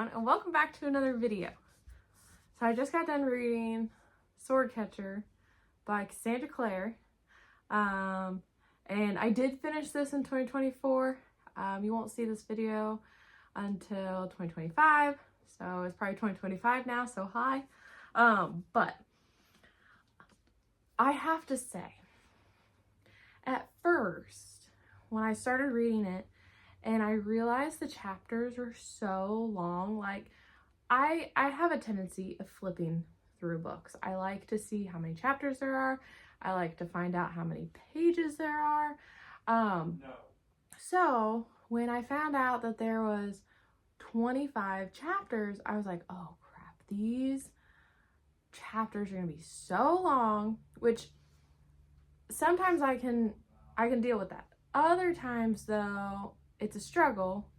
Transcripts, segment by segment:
everyone, and welcome back to another video. So I just got done reading Swordcatcher by Cassandra Clare, and I did finish this in 2024. You won't see this video until 2025, so it's probably 2025 now, so hi. But I have to say, at first, when I started reading it, and I realized the chapters were so long, like I have a tendency of flipping through books. I like to see how many chapters there are. I like to find out how many pages there are. So when I found out that there was 25 chapters, I was like, oh crap, these chapters are gonna be so long, which sometimes I can deal with that. Other times though, it's a struggle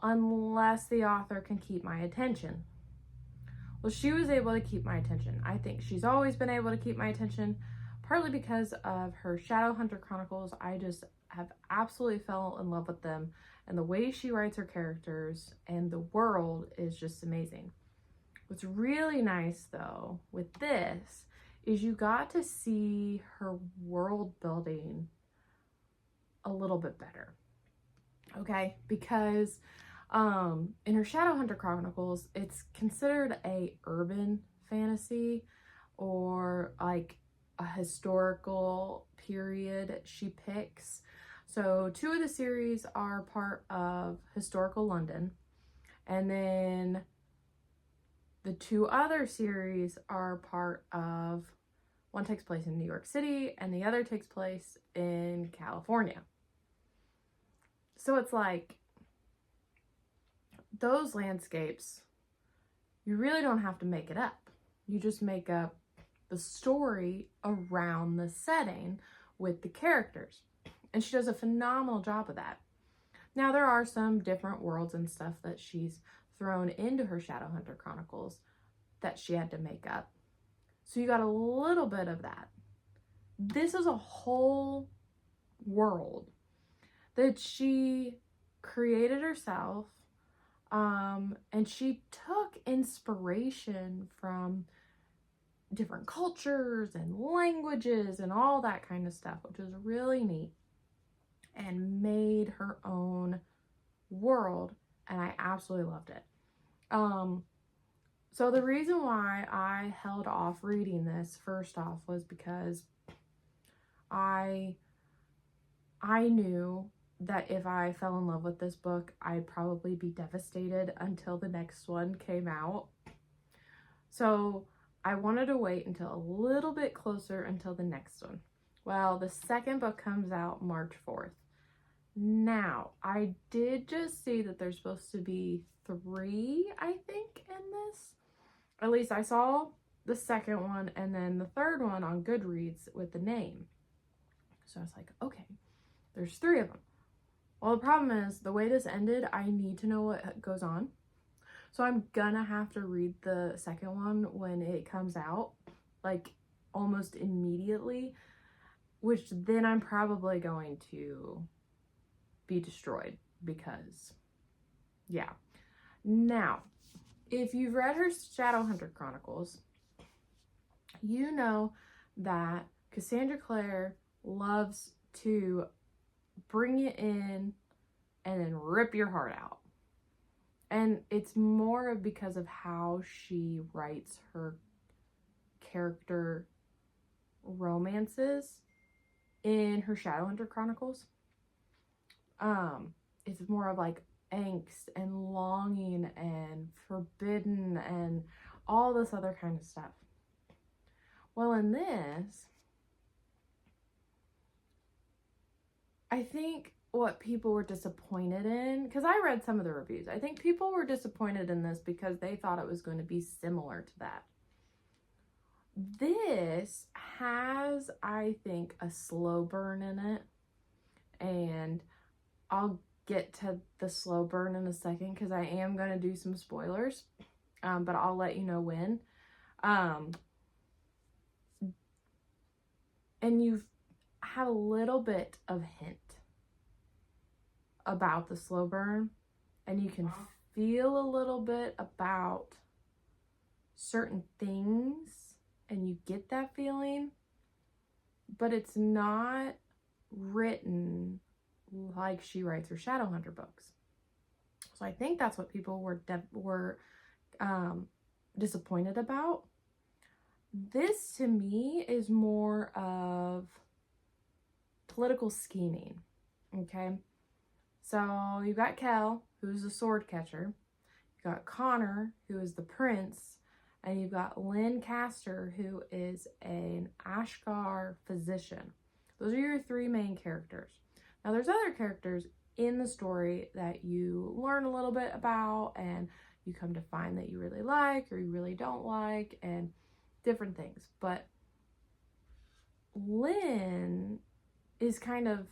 unless the author can keep my attention. Well, she was able to keep my attention. I think she's always been able to keep my attention, partly because of her Shadowhunter Chronicles. I just have absolutely fell in love with them, and the way she writes her characters and the world is just amazing. What's really nice though with this is you got to see her world building a little bit better. Okay, because in her Shadowhunter Chronicles, it's considered a urban fantasy, or like a historical period she picks. So 2 of the series are part of historical London, and then the 2 other series are part of, one takes place in New York City and the other takes place in California. So it's like, those landscapes, you really don't have to make it up. You just make up the story around the setting with the characters. And she does a phenomenal job of that. Now, there are some different worlds and stuff that she's thrown into her Shadowhunter Chronicles that she had to make up. So you got a little bit of that. This is a whole world that she created herself, and she took inspiration from different cultures and languages and all that kind of stuff, which is really neat, and made her own world, and I absolutely loved it. So the reason why I held off reading this first off was because I knew that if I fell in love with this book, I'd probably be devastated until the next one came out. So I wanted to wait until a little bit closer until the next one. Well, the second book comes out March 4th. Now, I did just see that there's supposed to be 3, I think, in this. At least I saw the second one and then the third one on Goodreads with the name. So I was like, okay, there's 3 of them. Well, the problem is, the way this ended, I need to know what goes on. So I'm gonna have to read the second one when it comes out, like almost immediately, which then I'm probably going to be destroyed because, yeah. Now, if you've read her Shadowhunter Chronicles, you know that Cassandra Clare loves to bring it in and then rip your heart out. And it's more because of how she writes her character romances in her Shadowhunter Chronicles. It's more of like angst and longing and forbidden and all this other kind of stuff. Well, in this, I think what people were disappointed in, because I read some of the reviews, I think people were disappointed in this because they thought it was going to be similar to that. This has, I think, a slow burn in it, and I'll get to the slow burn in a second because I am going to do some spoilers, but I'll let you know when. And you've had a little bit of hint about the slow burn, and you can feel a little bit about certain things and you get that feeling, but it's not written like she writes her Shadowhunter books. So I think that's what people were disappointed about. This to me is more of political scheming. Okay, so you've got Kel, who's the sword catcher. You've got Connor, who is the prince, and you've got Lynn Castor, who is an Ashgar physician. Those are your three main characters. Now, there's other characters in the story that you learn a little bit about, and you come to find that you really like or you really don't like, and different things. But Lynn is kind of,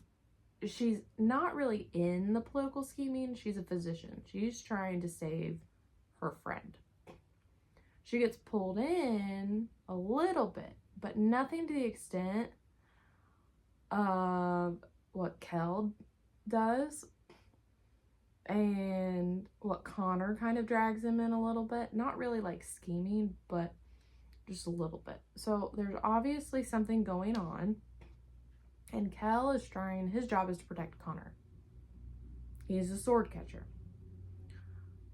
she's not really in the political scheming. She's a physician. She's trying to save her friend. She gets pulled in a little bit, but nothing to the extent of what Kel does and what Connor kind of drags him in a little bit. Not really like scheming, but just a little bit. So there's obviously something going on, and Kel is trying, his job is to protect Connor. He's a sword catcher.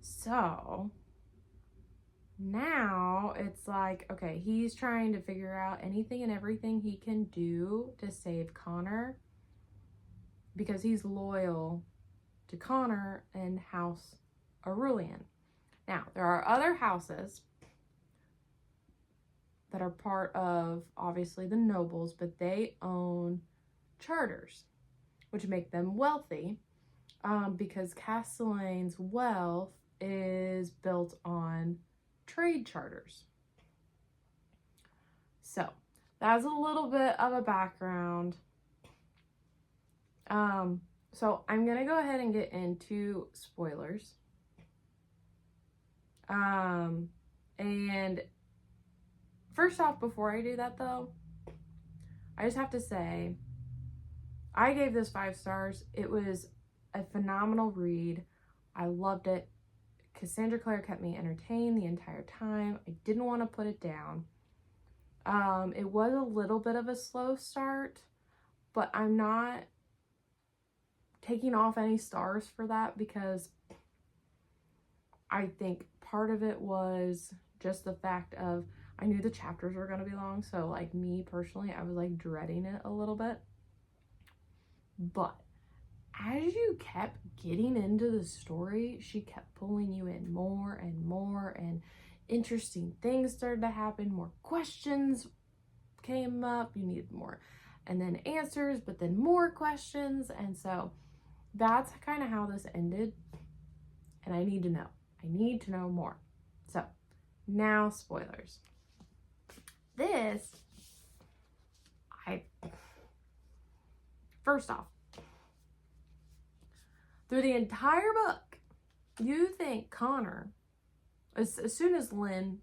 So now it's like, okay, he's trying to figure out anything and everything he can do to save Connor because he's loyal to Connor and House Aurelian. Now, there are other houses that are part of, obviously, the nobles, but they own charters, which make them wealthy because Castellan's wealth is built on trade charters. So that's a little bit of a background. So I'm gonna go ahead and get into spoilers. And first off, before I do that though, I just have to say, I gave this 5 stars. It was a phenomenal read. I loved it. Cassandra Clare kept me entertained the entire time. I didn't want to put it down. It was a little bit of a slow start, but I'm not taking off any stars for that because I think part of it was just the fact of I knew the chapters were going to be long. So like me personally, I was like dreading it a little bit. But as you kept getting into the story, she kept pulling you in more and more, and interesting things started to happen. More questions came up. You needed more, and then answers, but then more questions. And so that's kind of how this ended. And I need to know. I need to know more. So now spoilers. First off, through the entire book, you think Connor, as soon as Lynn,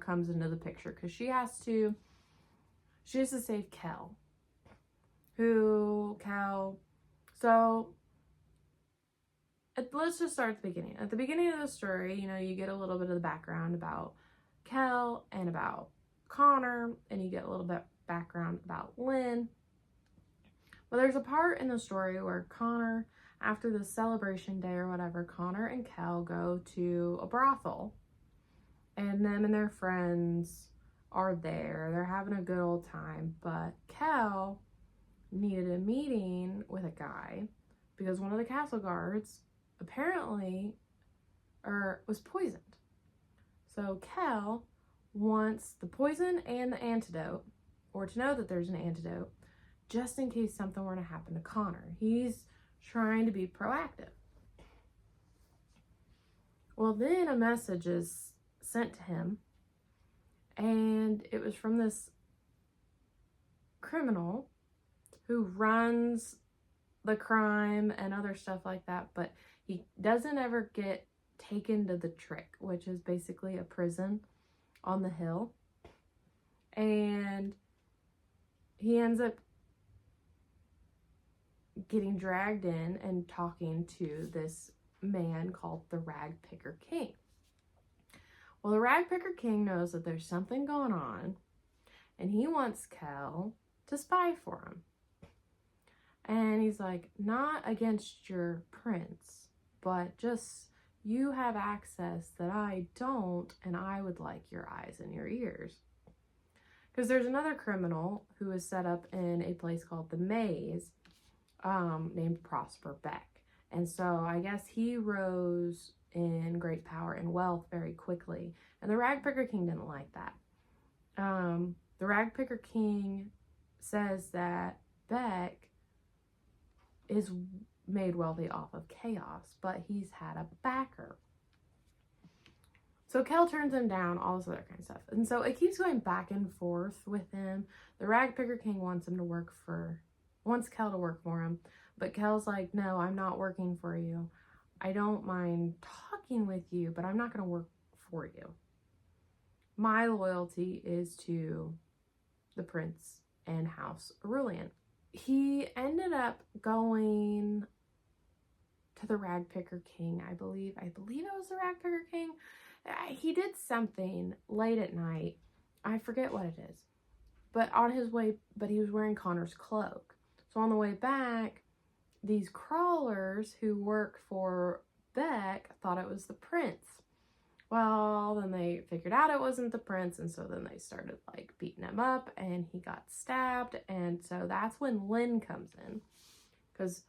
comes into the picture, because she has to save Kel. So let's just start at the beginning. At the beginning of the story, you get a little bit of the background about Kel and about Connor, and you get a little bit background about Lynn. But there's a part in the story where Connor, after the celebration day or whatever, Connor and Kel go to a brothel, and them and their friends are there. They're having a good old time, but Kel needed a meeting with a guy because one of the castle guards apparently was poisoned. So Kel wants the poison and the antidote, or to know that there's an antidote, just in case something were to happen to Connor. He's trying to be proactive. Well, then a message is sent to him, and it was from this criminal who runs the crime and other stuff like that, but he doesn't ever get taken to the trick, which is basically a prison on the hill. And he ends up getting dragged in and talking to this man called the Rag Picker King. Well, the Rag Picker King knows that there's something going on, and he wants Kel to spy for him. And he's like, not against your prince, but just you have access that I don't, and I would like your eyes and your ears. Because there's another criminal who is set up in a place called the Maze, named Prosper Beck. And so I guess he rose in great power and wealth very quickly. And the Rag Picker King didn't like that. The Rag Picker King says that Beck is made wealthy off of chaos, but he's had a backer. So Kel turns him down, all this other kind of stuff. And so it keeps going back and forth with him. The Rag Picker King wants Kel to work for him. But Kel's like, no, I'm not working for you. I don't mind talking with you, but I'm not going to work for you. My loyalty is to the prince and House Aurelian. He ended up going to the Rag Picker King, I believe. I believe it was the Rag Picker King. He did something late at night. I forget what it is. But he was wearing Connor's cloak. So on the way back, these crawlers who work for Beck thought it was the prince. Well, then they figured out it wasn't the prince, and so then they started like beating him up, and he got stabbed. And so that's when Lynn comes in, because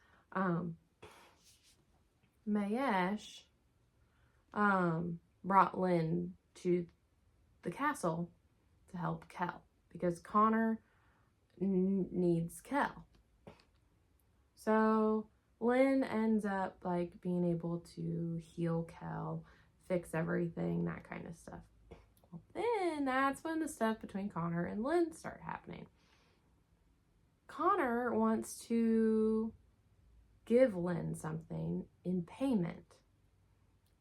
Mayesh brought Lynn to the castle to help Kel, because Connor needs Kel. So Lynn ends up like being able to heal Kel, fix everything, that kind of stuff. Well, then that's when the stuff between Connor and Lynn start happening. Connor wants to give Lynn something in payment.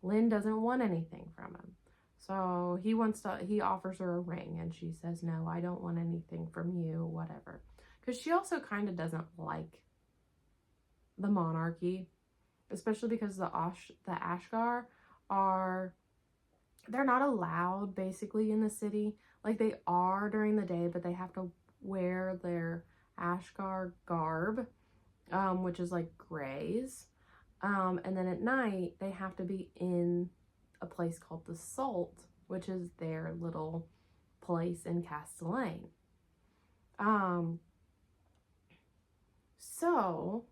Lynn doesn't want anything from him. So he offers her a ring, and she says, no, I don't want anything from you, whatever. Because she also kind of doesn't like the monarchy, especially because the Ashgar they're not allowed basically in the city. Like, they are during the day, but they have to wear their Ashgar garb, which is like grays. And then at night, they have to be in a place called the Salt, which is their little place in Castellane. So,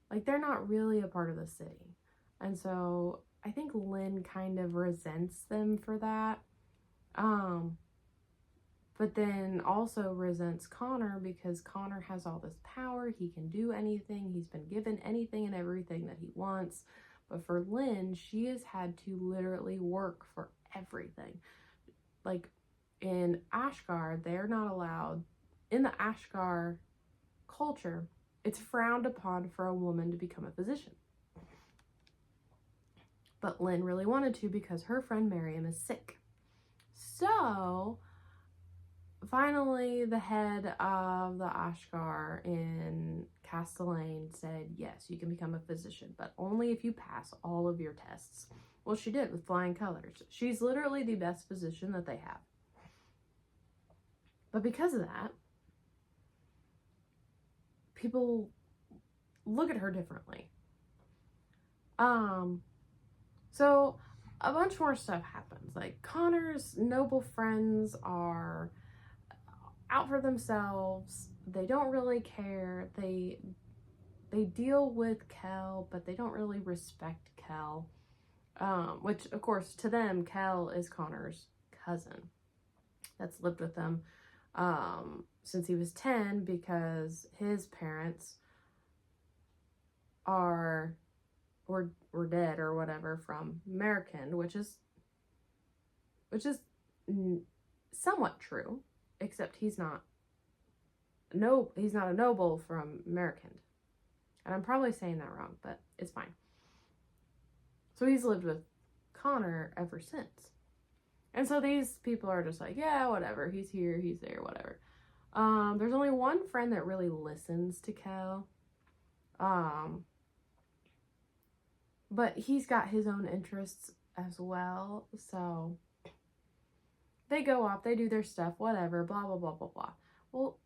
like, they're not really a part of the city. And so I think Lynn kind of resents them for that. But then also resents Connor because Connor has all this power. He can do anything. He's been given anything and everything that he wants. But for Lynn, she has had to literally work for everything. Like, in Ashgar, they're not allowed. In the Ashgar culture, it's frowned upon for a woman to become a physician. But Lynn really wanted to because her friend Miriam is sick. So finally, the head of the Ashgar in Castellane said, yes, you can become a physician, but only if you pass all of your tests. Well, she did with flying colors. She's literally the best physician that they have. But because of that, people look at her differently. So a bunch more stuff happens. Like, Connor's noble friends are out for themselves. They don't really care. They deal with Kel, but they don't really respect Kel. Which, of course, to them, Kel is Connor's cousin that's lived with them since he was 10, because his parents were dead or whatever from American, which is somewhat true, except he's not a noble from American. And I'm probably saying that wrong, but it's fine. So he's lived with Connor ever since. And so these people are just like, yeah, whatever. He's here, he's there, whatever. There's only one friend that really listens to Kel. But he's got his own interests as well, so they go off, they do their stuff, whatever, blah, blah, blah, blah, blah. Well,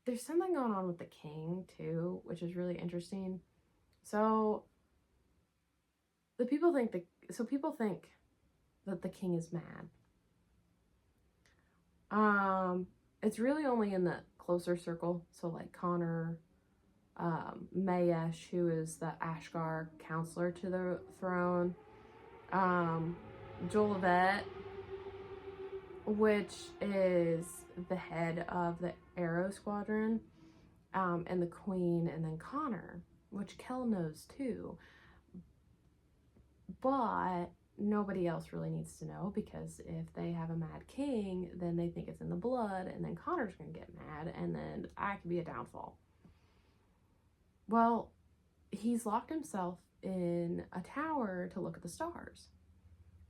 there's something going on with the king, too, which is really interesting. So, people think that the king is mad. It's really only in the closer circle, so like Connor, Maesh, who is the Ashgar counselor to the throne, Jolivet, which is the head of the Arrow Squadron, and the Queen, and then Connor, which Kel knows too. But nobody else really needs to know, because if they have a mad king, then they think it's in the blood, and then Connor's gonna get mad, and then I could be a downfall. Well, he's locked himself in a tower to look at the stars.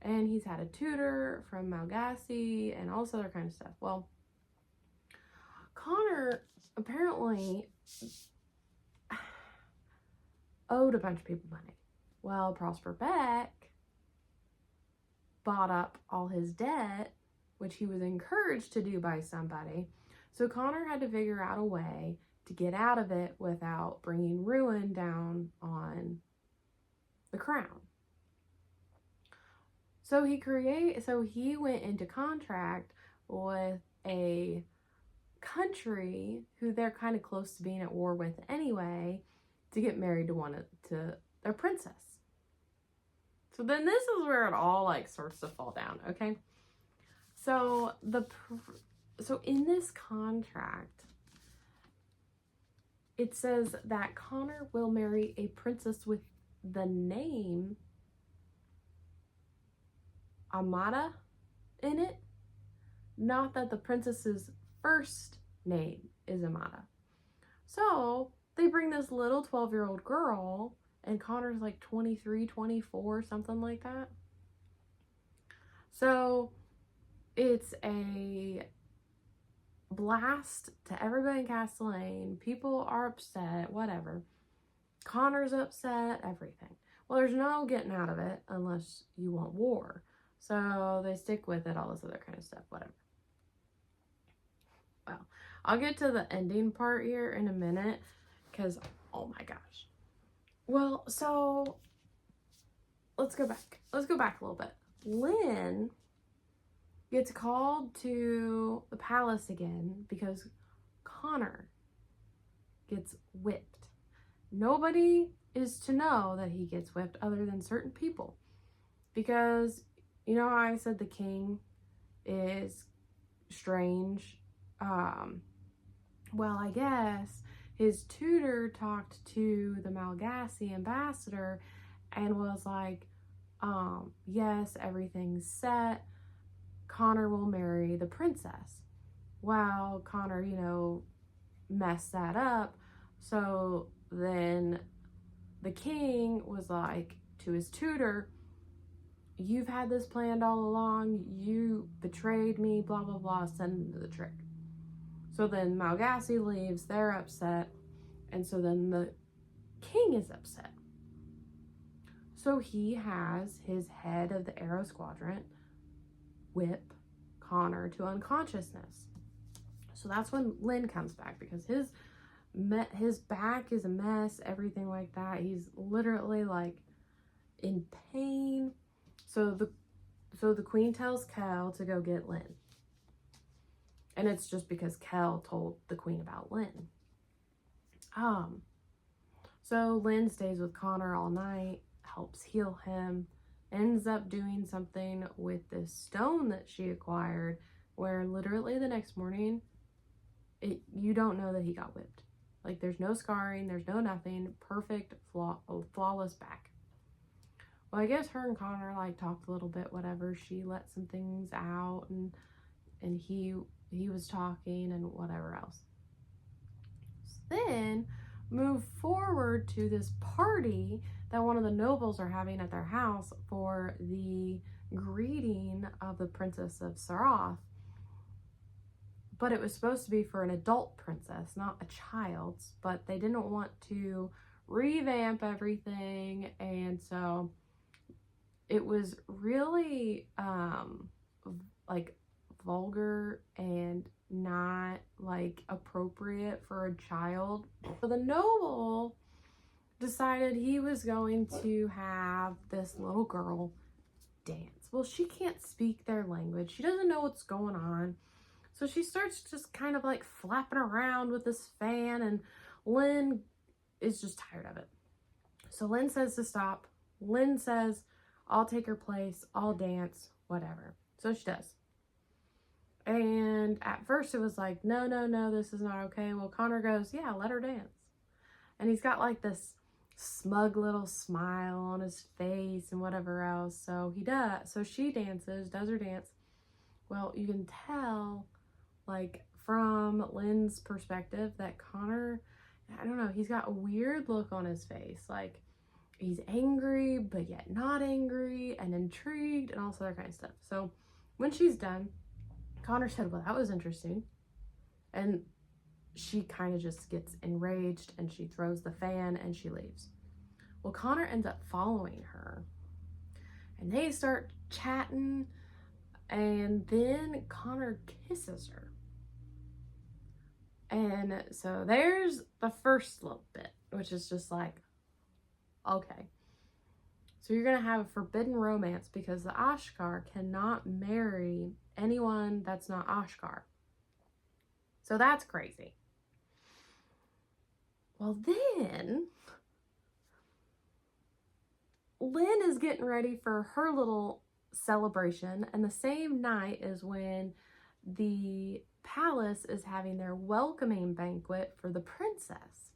And he's had a tutor from Malgassi and all this other kind of stuff. Well, Connor apparently owed a bunch of people money. Well, Prosper Beck bought up all his debt, which he was encouraged to do by somebody. So Connor had to figure out a way to get out of it without bringing ruin down on the crown. So he went into contract with a country who they're kind of close to being at war with anyway, to get married to their princess. So then this is where it all like starts to fall down, okay? So in this contract, it says that Connor will marry a princess with the name Amada in it. Not that the princess's first name is Amada. So they bring this little 12-year-old girl, and Connor's like 23, 24, something like that. So it's a blast to everybody in Castellane. People are upset, whatever. Connor's upset, everything. Well, there's no getting out of it unless you want war. So they stick with it, all this other kind of stuff, whatever. Well, I'll get to the ending part here in a minute, because, oh my gosh. Well, so let's go back. Let's go back a little bit. Lynn gets called to the palace again because Connor gets whipped. Nobody is to know that he gets whipped other than certain people. Because, you know how I said the king is strange? Well, I guess his tutor talked to the Malgassi ambassador and was like, yes, everything's set. Connor will marry the princess. Well, Connor, messed that up. So then the king was like to his tutor, you've had this planned all along. You betrayed me, blah, blah, blah. Send him to the trick. So then Malgassi leaves. They're upset. And so then the king is upset. So he has his head of the Arrow Squadron whip Connor to unconsciousness. So that's when Lynn comes back, because his back is a mess, everything like that. He's literally like in pain. So the queen tells Kel to go get Lynn. And it's just because Kel told the queen about Lynn. So Lynn stays with Connor all night, helps heal him, ends up doing something with this stone that she acquired, where literally the next morning, you don't know that he got whipped. Like, there's no scarring, there's no nothing, perfect, flawless back. Well, I guess her and Connor like talked a little bit, whatever. She let some things out, and he was talking and whatever else. So then move forward to this party that one of the nobles are having at their house for the greeting of the Princess of Sarath. But it was supposed to be for an adult princess, not a child's. But they didn't want to revamp everything. And so it was really like vulgar and not like appropriate for a child. So the noble decided he was going to have this little girl dance. Well, she can't speak their language. She doesn't know what's going on. So she starts just kind of like flapping around with this fan, and Lynn is just tired of it. So Lynn says to stop. Lynn says, I'll take her place, I'll dance, whatever. So she does. And at first it was like, no, no, no, this is not okay. Well, Connor goes, yeah, let her dance. And he's got like this smug little smile on his face and whatever else. So he does. So she dances, does her dance. Well, you can tell, like, from Lynn's perspective that Connor, I don't know, he's got a weird look on his face. Like, he's angry, but yet not angry, and intrigued, and all that kind of stuff. So when she's done, Connor said, well, that was interesting. And she kind of just gets enraged, and she throws the fan, and she leaves. Well, Connor ends up following her, and they start chatting, and then Connor kisses her. And so there's the first little bit, which is just like, okay. So you're going to have a forbidden romance because the Ashkar cannot marry anyone that's not Ashkar. So that's crazy. Well, then Lynn is getting ready for her little celebration, and the same night is when the palace is having their welcoming banquet for the princess.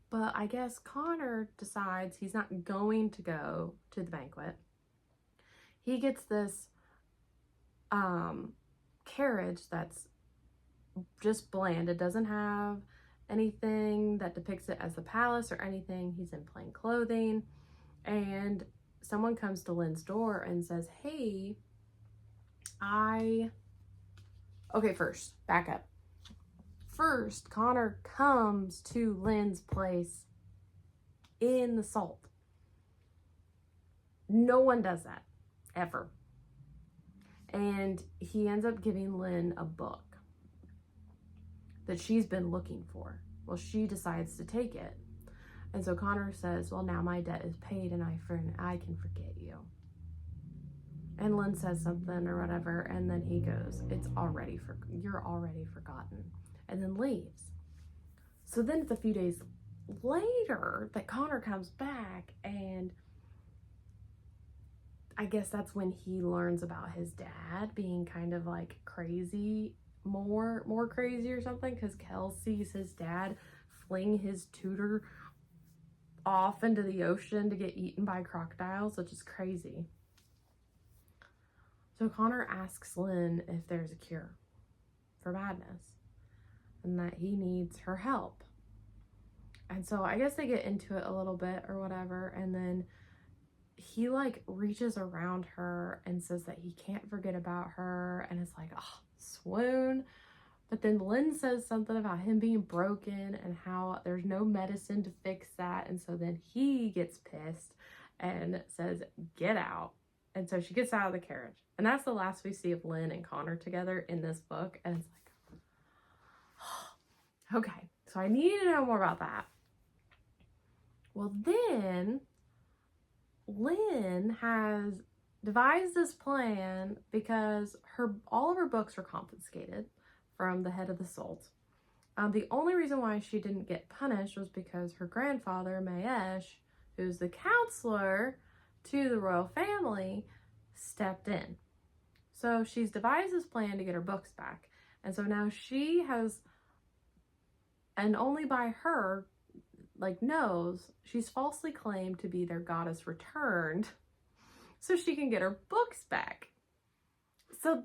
But I guess Connor decides he's not going to go to the banquet. He gets this carriage that's just bland. It doesn't have anything that depicts it as the palace or anything. He's in plain clothing. And someone comes to Lynn's door and says, hey, okay, first, back up. First, Connor comes to Lynn's place in the salt. No one does that, ever. And he ends up giving Lynn a book that she's been looking for. Well, she decides to take it. And so Connor says, well, now my debt is paid and I can forget you. And Lynn says something or whatever, and then he goes, you're already forgotten, and then leaves. So then it's a few days later that Connor comes back, and I guess that's when he learns about his dad being kind of like crazy, more crazy or something, because Kel sees his dad fling his tutor off into the ocean to get eaten by crocodiles, which is crazy. So Connor asks Lynn if there's a cure for madness and that he needs her help. And so I guess they get into it a little bit or whatever, and then he like reaches around her and says that he can't forget about her, and it's like, oh, swoon. But then Lynn says something about him being broken and how there's no medicine to fix that, and so then he gets pissed and says, get out. And so she gets out of the carriage. And that's the last we see of Lynn and Connor together in this book. And it's like, okay, so I need to know more about that. Well, then Lynn has devised this plan because all of her books were confiscated from the head of the Salt. The only reason why she didn't get punished was because her grandfather, Maesh, who's the counselor to the royal family, stepped in. So she's devised this plan to get her books back. And so now she has, and only by her, like, knows, she's falsely claimed to be their goddess returned so she can get her books back. So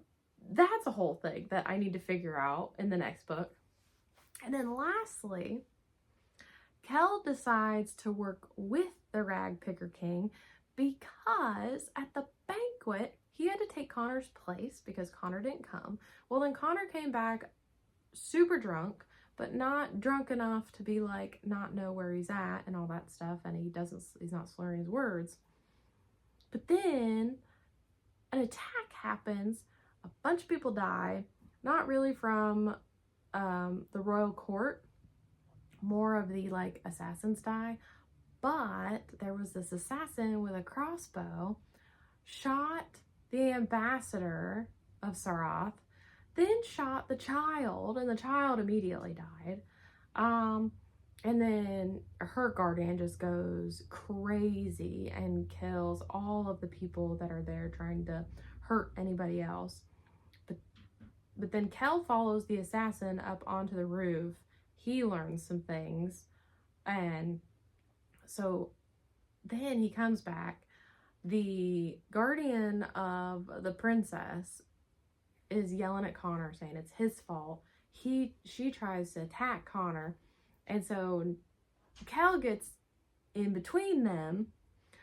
that's a whole thing that I need to figure out in the next book. And then lastly, Kel decides to work with the Rag Picker King because at the banquet, he had to take Connor's place because Connor didn't come. Well, then Connor came back super drunk but not drunk enough to be like, not know where he's at and all that stuff. And he's not slurring his words. But then an attack happens. A bunch of people die, not really from the royal court, more of the like assassins die, but there was this assassin with a crossbow, shot the ambassador of Sarath, then shot the child, and the child immediately died. And then her guardian just goes crazy and kills all of the people that are there trying to hurt anybody else. But then Kel follows the assassin up onto the roof. He learns some things. And so then he comes back. The guardian of the princess is yelling at Connor, saying it's his fault. She tries to attack Connor. And so Kel gets in between them.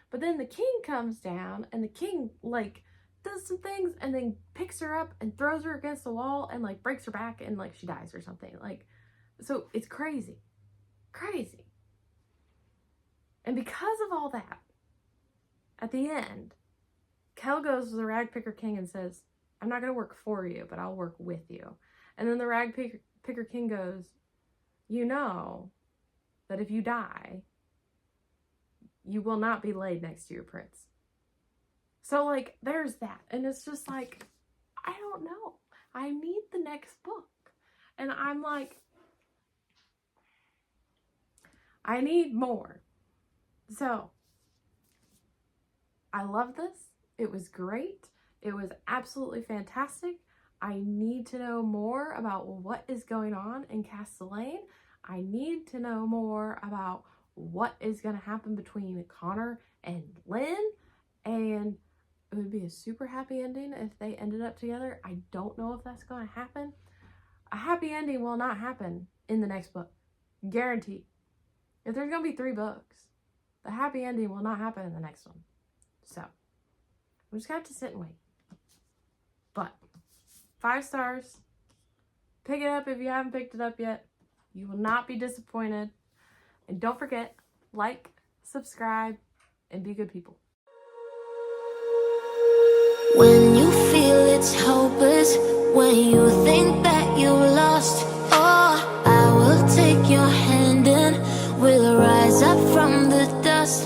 But then the king comes down, and the king, like, does some things and then picks her up and throws her against the wall and like breaks her back and like she dies or something. Like, so it's crazy. And because of all that, at the end, Kel goes to the rag picker king and says, I'm not going to work for you, but I'll work with you. And then the rag picker king goes, you know that if you die, you will not be laid next to your prince. So, like, there's that. And it's just like, I don't know. I need the next book. And I'm like, I need more. So, I love this. It was great. It was absolutely fantastic. I need to know more about what is going on in Castellane. I need to know more about what is going to happen between Connor and Lynn. And it would be a super happy ending if they ended up together. I don't know if that's going to happen. A happy ending will not happen in the next book. Guaranteed. If there's going to be 3 books, the happy ending will not happen in the next one. So, we just got to sit and wait. But, 5 stars. Pick it up if you haven't picked it up yet. You will not be disappointed. And don't forget, like, subscribe, and be good people. When you feel it's hopeless, when you think that you lost, oh, I will take your hand and we'll rise up from the dust.